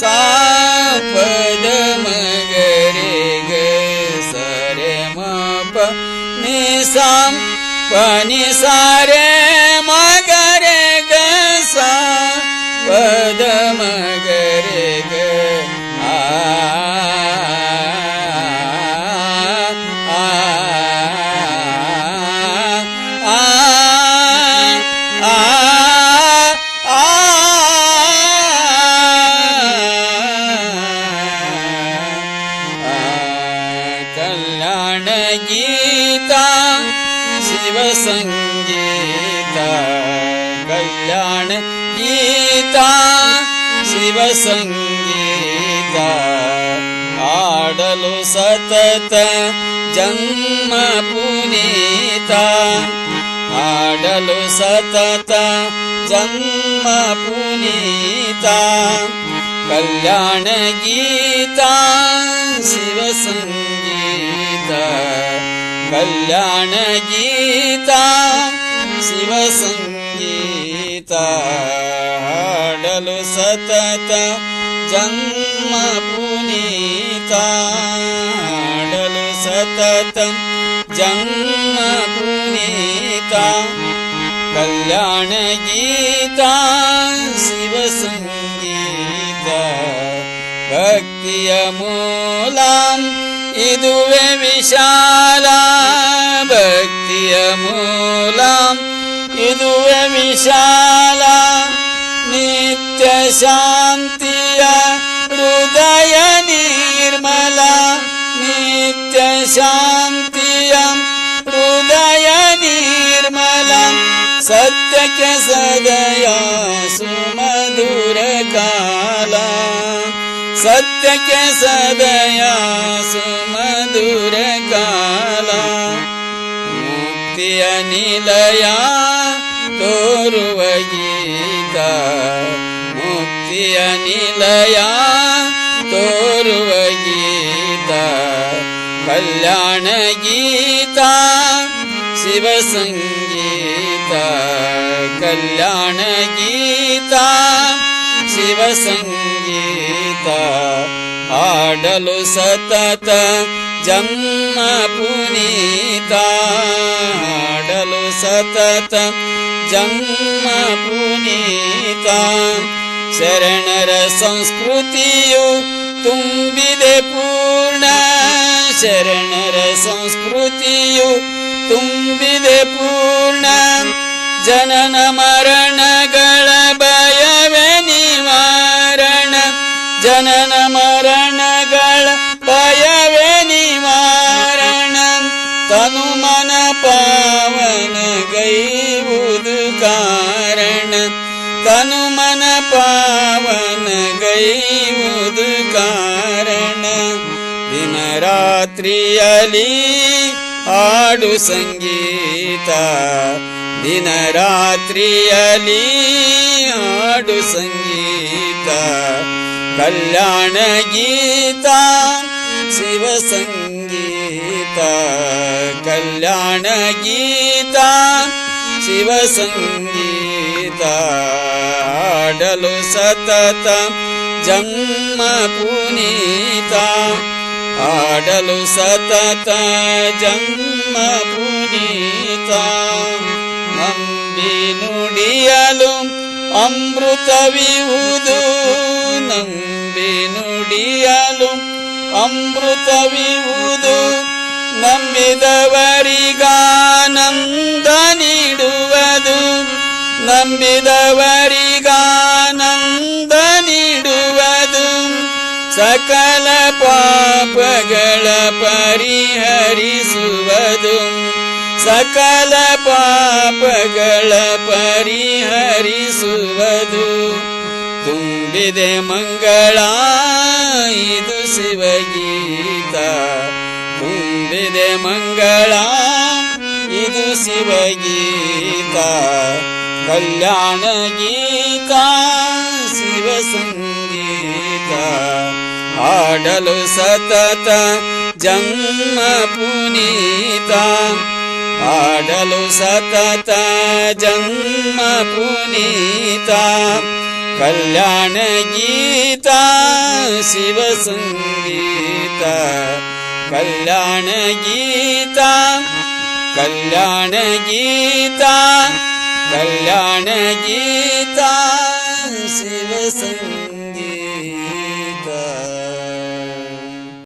सा पद मगरे ग सरे म प नि सा प नि सा रे मगरे ग सा पद मगरे ग कल्याण गीता शिव संगीता कल्याण गीता शिव संगीता आडलु सतत जन्म पुनीता आडलु सतत जन्म पुनीता कल्याण गीता शिव संगीता कल्याण गीता शिव संगीता हाडलु सतत जन्म पुनीता हाडलु सतत जन्म पुनीता कल्याण गीता शिव संगीता भक्तिಯ ಮೂಲ ಇದುವೆ ವಿಶಾಲ ಭಕ್ತಿಯ ಮೂಲ ಇದುವೆ ವಿಶಾಲ ನಿತ್ಯ ಶಾಂತಿಯ ಹೃದಯ ನಿರ್ಮಲ ನಿತ್ಯ ಶಾಂತಿಯ ಹೃದಯ ನಿರ್ಮಲ ಸತ್ಯಕ್ಕೆ ಸದಯ ಸುಮಧುರ ಕಾಲ ಸತ್ಯಕ್ಕೆ ಸದಯ ಸುಮಧುರ ಕಾಲ ಮುಕ್ತಿಯ ನಿಲಯ ತೋರುವ ಗೀತ ಮುಕ್ತಿಯ ನಿಲಯ ತೋರುವ ಗೀತ ಕಲ್ಯಾಣ ಗೀತ ಶಿವ ಸಂಗೀತ ಕಲ್ಯಾಣ ಗೀತ ಶಿವ ಸಂಗೀತ ಹಾಡಲು ಸತತ ಜನ್ಮ ಪುನೀತ ಹಾಡಲು ಸತತ ಜನ್ಮ ಪುನೀತ ಶರಣರ ಸಂಸ್ಕೃತಿಯು ತುಂಬಿದೆ ಪೂರ್ಣ ಶರಣರ ಸಂಸ್ಕೃತಿಯು ತುಂಬಿದೆ ಪೂರ್ಣ ಜನನ ಮರಣಗಳ ಭಯವೇ ನಿವಾರಣ ಜನನ ಮರಣಗಳ ಭಯವೇ ನಿವಾರಣ ತನು ಮನ ಪಾವನ ಗೈವುದು ಕಾರಣ ತನು ಮನ ಪಾವನ ಗೈವುದು ಕಾರಣ ದಿನ ರಾತ್ರಿಯಲ್ಲಿ ಹಾಡು ಸಂಗೀತ ದಿನ ರಾತ್ರಿಯಲ್ಲಿ ಹಾಡು ಸಂಗೀತ ಕಲ್ಯಾಣ ಗೀತ ಶಿವ ಸಂಗೀತ ಕಲ್ಯಾಣ ಗೀತ ಶಿವ ಸಂಗೀತ ಹಾಡಲು ಸತತ ಜನ್ಮ ಪುನೀತ ಹಾಡಲು ಸತತ ಜನ್ಮ ಪುನೀತ ನಂಬಿ ನುಡಿಯಲು ಅಮೃತವಿಹುದು ನಂಬಿ ನುಡಿಯಲು ಅಮೃತವಿಹುದು ನಂಬಿದವರಿಗಾನಂದ ನೀಡುವುದು ನಂಬಿದವರಿಗಾನಂದ ನೀಡುವುದು ಸಕಲ ಪಾಪಗಳ ಪರಿಹರಿಸುವುದು ಸಕಲ ಪಾಪಗಳ ಪರಿಹರಿಸುವುದು ತುಂಬಿದೆ ಮಂಗಳ ಇದು ಶಿವಗೀತ ತುಂಬಿದೆ ಮಂಗಳ ಇದು ಶಿವಗೀತ ಕಲ್ಯಾಣ ಗೀತ ಶಿವ ಸಂಗೀತ ಹಾಡಲು ಸತತ ಜನ್ಮ ಪುನೀತ ಹಾಡಲು ಸತತ ಜನ್ಮ ಪುನೀತ ಕಲ್ಯಾಣ ಗೀತ ಶಿವ ಸಂಗೀತ ಕಲ್ಯಾಣ ಗೀತ ಕಲ್ಯಾಣ ಗೀತ ಕಲ್ಯಾಣ ಗೀತ ಶಿವ ಸಂಗೀತ